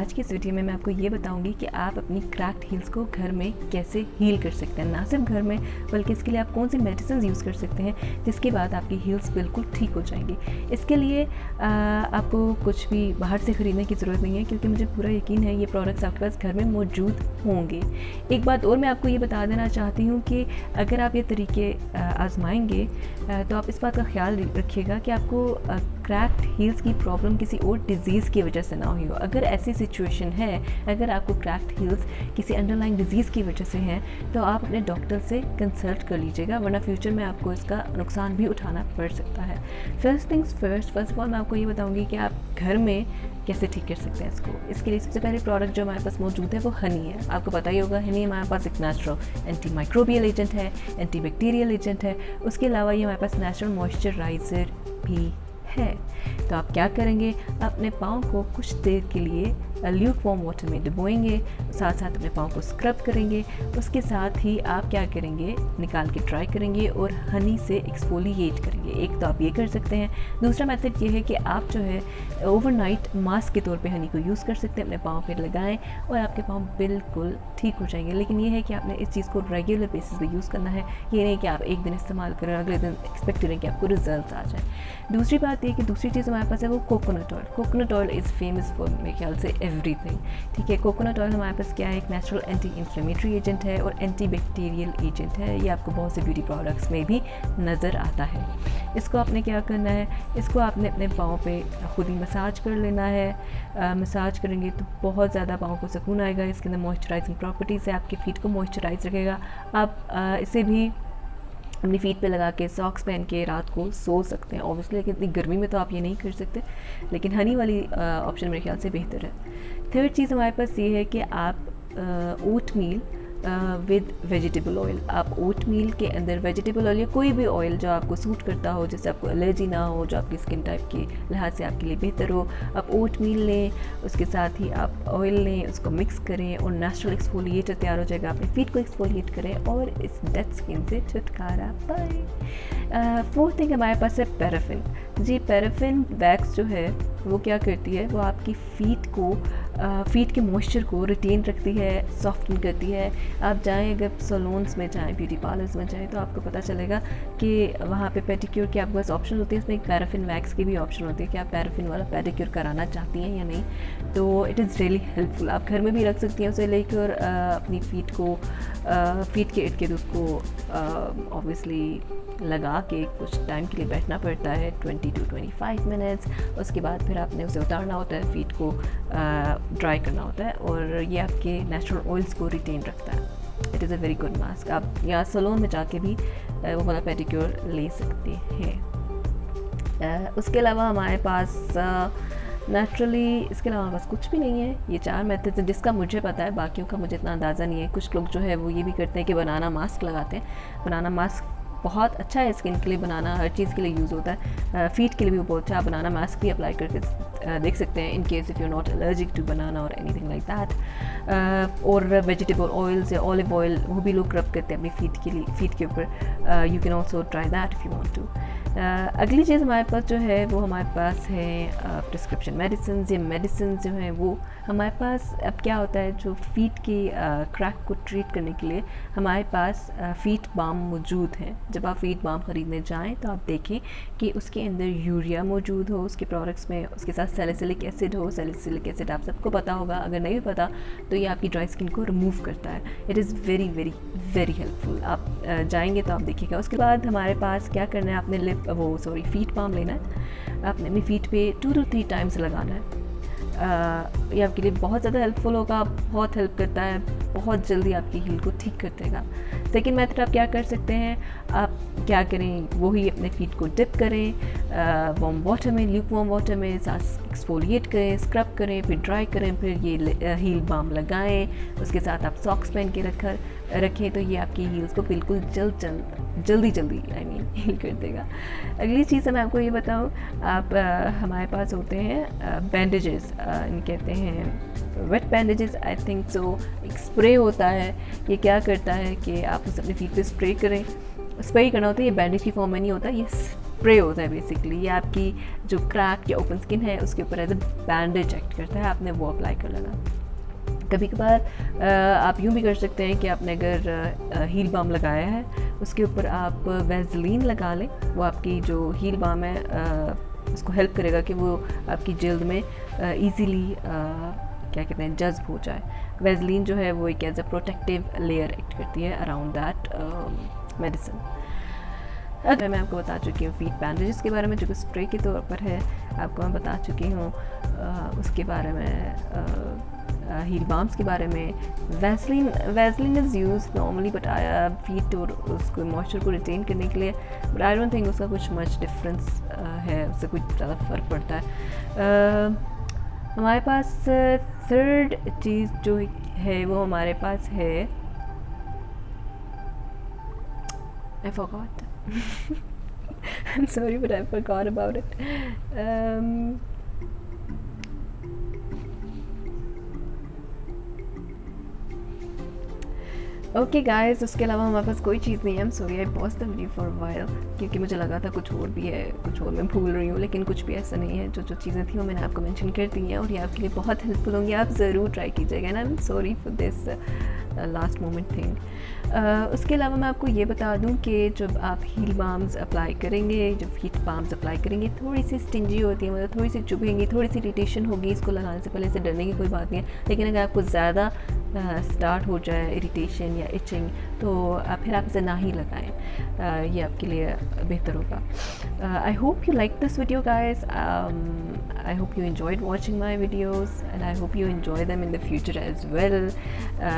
आज की इस वीडियो में मैं आपको ये बताऊंगी कि आप अपनी क्रैक्ड हील्स को घर में कैसे हील कर सकते हैं। ना सिर्फ घर में बल्कि इसके लिए आप कौन सी मेडिसिन यूज़ कर सकते हैं जिसके बाद आपकी हील्स बिल्कुल ठीक हो जाएंगी। इसके लिए आपको कुछ भी बाहर से ख़रीदने की ज़रूरत नहीं है, क्योंकि मुझे पूरा यकीन है ये प्रोडक्ट्स आपके पास घर में मौजूद होंगे। एक बात और मैं आपको ये बता देना चाहती हूँ कि अगर आप ये तरीके आजमाएंगे तो आप इस बात का ख्याल रखिएगा कि आपको क्रैक्ड हील्स की प्रॉब्लम किसी और डिज़ीज़ की वजह से ना हुई हो। अगर ऐसी सिचुएशन है, अगर आपको क्रैक्ड हील्स किसी अंडरलाइंग डिज़ीज़ की वजह से हैं, तो आप अपने डॉक्टर से कंसल्ट कर लीजिएगा, वरना फ्यूचर में आपको इसका नुकसान भी उठाना पड़ सकता है। First things first of all मैं आपको ये बताऊँगी कि आप घर में कैसे ठीक कर सकते हैं इसको। इसके लिए सबसे पहले प्रोडक्ट जो हमारे पास मौजूद है वो हनी है। आपको पता ही होगा हनी हमारे पास एक नेचुरल एंटी माइक्रोबियल एजेंट है, एंटी बैक्टीरियल एजेंट है। उसके अलावा ये हमारे पास नेचुरल मॉइस्चराइज़र भी है। तो आप क्या करेंगे, अपने पाँव को कुछ देर के लिए ल्यूक वार्म वाटर में डुबोएंगे, साथ साथ अपने पाँव को स्क्रब करेंगे। उसके साथ ही आप क्या करेंगे, निकाल के ड्राई करेंगे और हनी से एक्सफोलिएट करेंगे। एक तो आप ये कर सकते हैं। दूसरा मेथड ये है कि आप जो है ओवरनाइट मास्क के तौर पे हनी को यूज़ कर सकते हैं, अपने पाँव पे लगाएं और आपके पाँव बिल्कुल ठीक हो जाएंगे। लेकिन ये है कि आपने इस चीज़ को रेगुलर बेसिस पे यूज़ करना है। ये नहीं कि आप एक दिन इस्तेमाल करें अगले दिन एक्सपेक्ट करें कि आपको रिजल्ट आ जाए। दूसरी बात ये कि दूसरी चीज़ हमारे पास है वो coconut oil. Coconut oil is famous for मेरे ख्याल से एवरीथिंग। ठीक है, कोकोनट ऑयल हमारे पास क्या है, एक नेचुरल एंटी इन्फ्लेमेटरी एजेंट है और एंटी बैक्टीरियल एजेंट है। ये आपको बहुत से ब्यूटी प्रोडक्ट्स में भी नज़र आता है। इसको आपने क्या करना है, इसको आपने अपने पाँव पे खुद ही मसाज कर लेना है। मसाज करेंगे तो बहुत ज़्यादा पाँव को सुकून आएगा। इसके अंदर मॉइस्चराइजिंग प्रॉपर्टीज़ है, आपके फीट को मॉइस्चराइज रखेगा। आप इसे भी अपनी फीट पे लगा के सॉक्स पहन के रात को सो सकते हैं। ऑब्वियसली लेकिन इतनी गर्मी में तो आप ये नहीं कर सकते, लेकिन हनी वाली ऑप्शन मेरे ख्याल से बेहतर है। थर्ड चीज़ हमारे पास ये है कि आप ओट मील विद वेजिटेबल ऑयल, आप ओट मील के अंदर वेजिटेबल ऑयल या कोई भी ऑयल जो आपको सूट करता हो, जिससे आपको एलर्जी ना हो, जो आपकी स्किन टाइप के लिहाज से आपके लिए बेहतर हो, आप ओट मील लें। उसके साथ ही आप ऑयल लें, उसको मिक्स करें और नेचुरल एक्सफोलिएटर तैयार हो जाएगा। अपने फीट को एक्सफोलिएट करें और इस डेड स्किन से छुटकारा पाएं। फोर्थ थिंग हमारे पास है पैराफिन। जी, पैराफिन वैक्स जो है वो क्या करती है, वो आपकी फीट के मॉइस्चर को रिटेन रखती है, सॉफ्टन करती है। आप जाएँ अगर सैलून्स में जाएँ, ब्यूटी पार्लर्स में जाएँ, तो आपको पता चलेगा कि वहाँ पे पेडिक्योर की आपके पास ऑप्शन होती है। इसमें एक पैराफिन वैक्स की भी ऑप्शन होती है कि आप पैराफिन वाला पेडिक्योर कराना चाहती हैं या नहीं। तो इट इज़ रियली हेल्पफुल। आप घर में भी रख सकती हैं उसे लेकर अपनी फीट के इर्द गिर्द उसको ऑब्वियसली लगा के कुछ टाइम के लिए बैठना पड़ता है, 20 to 25 मिनट्स। उसके बाद फिर आपने उसे उतारना होता है, फीट को ड्राई करना होता है और ये आपके नेचुरल ऑयल्स को रिटेन रखता है। It is a very good mask. आप यहाँ सैलून में जाके भी वो वाला पेडिक्योर ले सकते हैं। उसके अलावा हमारे पास नेचुरली इसके अलावा हमारे पास कुछ भी नहीं है। ये 4 मेथड हैं जिसका मुझे पता है, बाकियों का मुझे इतना अंदाज़ा नहीं है। कुछ लोग जो है वो ये भी करते हैं कि बनाना मास्क लगाते हैं। बनाना मास्क बहुत अच्छा है स्किन के लिए, बनाना हर चीज़ के लिए यूज़ होता है। फीट के लिए भी बहुत अच्छा। बनाना मास्क भी अप्लाई करके देख सकते हैं in case if you not allergic to banana और एनीथिंग लाइक दैट। और वेजिटेबल ऑयल्स या ऑलिव ऑयल वो भी लोग रब करते हैं अपनी फीट के ऊपर। You can also try that if you want to. अगली चीज़ हमारे पास जो है वो हमारे पास है प्रिस्क्रिप्शन मेडिसिन। ये मेडिसिन जो है वो हमारे पास अब क्या होता है, जो फीट की क्रैक को ट्रीट करने के लिए हमारे पास फीट बाम मौजूद हैं। जब आप फीट बाम ख़रीदने जाएं तो आप देखें कि उसके अंदर यूरिया मौजूद हो उसके प्रोडक्ट्स में, उसके साथ सैलिसिलिक एसिड हो। सैलिसिलिक एसिड आप सबको पता होगा, अगर नहीं पता तो ये आपकी ड्राई स्किन को रिमूव करता है। It is very very very helpful. आप जाएंगे तो आप देखिएगा। उसके बाद हमारे पास क्या करना है, आपने फीट बाम लेना है, आपने अपनी फीट पे 2 to 3 टाइम्स लगाना है। ये आपके लिए बहुत ज़्यादा हेल्पफुल होगा, बहुत हेल्प करता है, बहुत जल्दी आपकी हील को ठीक कर देगा। सेकेंड मेथड आप क्या कर सकते हैं, आप क्या करें, वही अपने फीट को डिप करें वार्म वाटर में, ल्यूक वार्म वाटर में, साथ एक्सफोलिएट करें, स्क्रब करें, फिर ड्राई करें, फिर ये हील बाम लगाएं। उसके साथ आप सॉक्स पहन के रखें तो ये आपकी हील्स को बिल्कुल जल्दी आई मीन हील कर देगा। अगली चीज़ मैं आपको ये बताऊँ, आप हमारे पास होते हैं बैंडेजेस, कहते हैं wet bandages I think so. एक स्प्रे होता है, ये क्या करता है कि आप उसे अपने फीट पे स्प्रे करना होता है। ये बैंडेज की फॉर्म में नहीं होता, ये स्प्रे होता है बेसिकली, ये आपकी जो क्रैक या ओपन स्किन है उसके ऊपर एज ए बैंडेज एक्ट करता है, आपने वो अप्लाई कर लेना। कभी कभार आप यूँ भी कर सकते हैं कि आपने अगर हील बाम लगाया है उसके ऊपर आप वैसलीन लगा लें, वो आपकी जो हील बाम है उसको हेल्प करेगा कि वो आपकी जल्द में ईज़िली क्या कहते हैं जज्ब हो जाए। वैसलीन जो है वो एक as a protective layer act करती है अराउंड दैट मेडिसिन। अगर मैं आपको बता चुकी हूँ फीट बैंडेजेस के बारे में जो कि स्प्रे के तौर पर है, आपको मैं बता चुकी हूँ उसके बारे में, हील बाम्स के बारे में। Vaseline is use normally but feet और उसको मॉइस्चर को रिटेन करने के लिए, बट आई डोंट थिंक उसका कुछ मच डिफरेंस है, उससे कुछ ज़्यादा फ़र्क पड़ता है। हमारे पास थर्ड चीज़ जो है वो हमारे पास है, I forgot. I'm sorry, but I forgot about it. Okay guys, उसके अलावा हमारे पास कोई चीज़ नहीं है। I'm sorry, I paused the video for a while क्योंकि मुझे लगा था कुछ और भी है, कुछ और मैं भूल रही हूँ, लेकिन कुछ भी ऐसा नहीं है। जो चीज़ें थी वो मैंने आपको मेंशन कर दी हैं और ये आपके लिए बहुत हेल्पफुल होंगी, आप ज़रूर ट्राई कीजिएगा। And I am sorry for this last moment thing. उसके अलावा मैं आपको ये बता दूं कि जब आप हील बाम्स अप्लाई करेंगे, जब फीट बाम्स अप्लाई करेंगे, थोड़ी सी स्टिंजी होती है, मतलब थोड़ी सी चुभेंगी, थोड़ी सी इरिटेशन होगी। इसको लगाने से पहले से डरने की कोई बात नहीं है, लेकिन अगर आपको ज़्यादा स्टार्ट हो जाए इरिटेशन या इचिंग तो फिर आप इसे ना ही लगाएं, ये आपके लिए बेहतर होगा। I hope you like this video guys, I hope you enjoyed watching my videos and I hope you enjoy them in the future as well.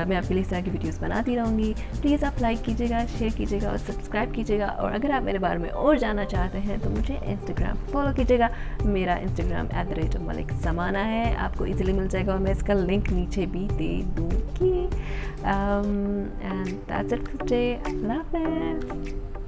मैं आपके लिए इस तरह की वीडियोज़ बनाती रहूँगी। प्लीज़ आप लाइक कीजिएगा, शेयर कीजिएगा और सब्सक्राइब कीजिएगा। और अगर आप मेरे बारे में और जानना चाहते हैं तो मुझे इंस्टाग्राम फॉलो कीजिएगा। मेरा इंस्टाग्राम @मलिक-समाना है, आपको ईजिली मिल जाएगा और मैं इसका लिंक नीचे भी दे दूँगी। And that's it for today. Love it.